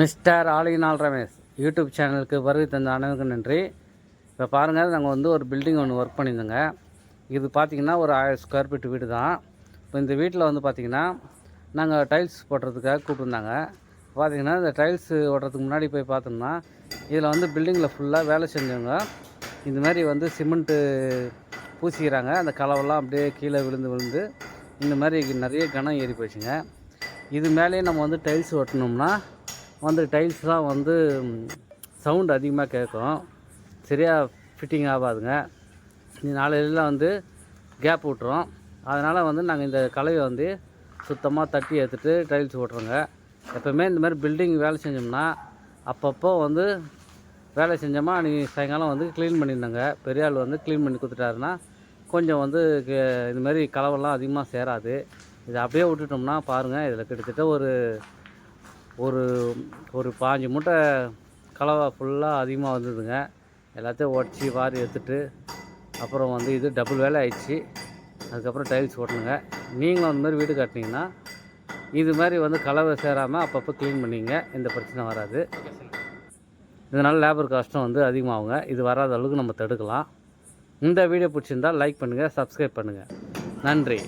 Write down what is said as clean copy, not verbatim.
Mister ஆலினால் Ramesh YouTube சேனலுக்கு வருகை தந்த அனைவருக்கும் நன்றி. இப்போ பாருங்கள், நாங்கள் வந்து ஒரு பில்டிங் ஒன்று ஒர்க் பண்ணியிருந்தோங்க. இது பார்த்திங்கன்னா ஒரு 1000 ஸ்கொயர் ஃபீட் வீடு தான். இப்போ இந்த வீட்டில் வந்து பார்த்திங்கன்னா நாங்கள் டைல்ஸ் போடுறதுக்காக கூப்பிட்டுருந்தாங்க. பார்த்திங்கன்னா இந்த டைல்ஸ் ஓட்டுறதுக்கு முன்னாடி போய் பார்த்தோம்னா இதில் வந்து பில்டிங்கில் ஃபுல்லாக வேலை செஞ்சவங்க இந்த மாதிரி வந்து சிமெண்ட்டு பூசிக்கிறாங்க. அந்த கலவெல்லாம் அப்படியே கீழே விழுந்து இந்த மாதிரி நிறைய கனம் ஏறி போச்சுங்க. இது மேலேயே நம்ம வந்து டைல்ஸ் ஓட்டினோம்னா வந்து டைல்ஸ்லாம் வந்து சவுண்டு அதிகமாக கேட்கும், சரியாக ஃபிட்டிங் ஆகாதுங்க. இந்த நாளையிலாம் வந்து கேப் விட்டுரும். அதனால் வந்து நாங்கள் இந்த கலையை வந்து சுத்தமாக தட்டி எடுத்துகிட்டு டைல்ஸ் ஓட்டுறோங்க. எப்போவுமே இந்த மாதிரி பில்டிங் வேலை செஞ்சோம்னா அப்பப்போ வந்து வேலை செஞ்சோமா அன்றைக்கி சாயங்காலம் வந்து க்ளீன் பண்ணியிருந்தாங்க. பெரிய ஆள் வந்து க்ளீன் பண்ணி கொடுத்துட்டாருன்னா கொஞ்சம் வந்து இந்த மாதிரி கலவெல்லாம் அதிகமாக சேராது. இதை அப்படியே விட்டுட்டோம்னா பாருங்கள், இதில் கிட்டத்தட்ட ஒரு ஒரு ஒரு 5 மூட்டை கலவை ஃபுல்லாக அதிகமாக வந்ததுங்க. எல்லாத்தையும் உடச்சி வாரி எடுத்துட்டு அப்புறம் வந்து இது டபுள் வேலை ஆயிடுச்சு. அதுக்கப்புறம் டைல்ஸ் ஓட்டணுங்க. நீங்களும் அந்த மாதிரி வீடு கட்டினீங்கன்னா இது மாதிரி வந்து கலவை சேராமல் அப்பப்போ க்ளீன் பண்ணிங்க, எந்த பிரச்சனை வராது. இதனால் லேபர் காஸ்ட்டும் வந்து அதிகமாகுங்க. இது வராத அளவுக்கு நம்ம தடுக்கலாம். இந்த வீடியோ பிடிச்சிருந்தால் லைக் பண்ணுங்கள், சப்ஸ்கிரைப் பண்ணுங்கள். நன்றி.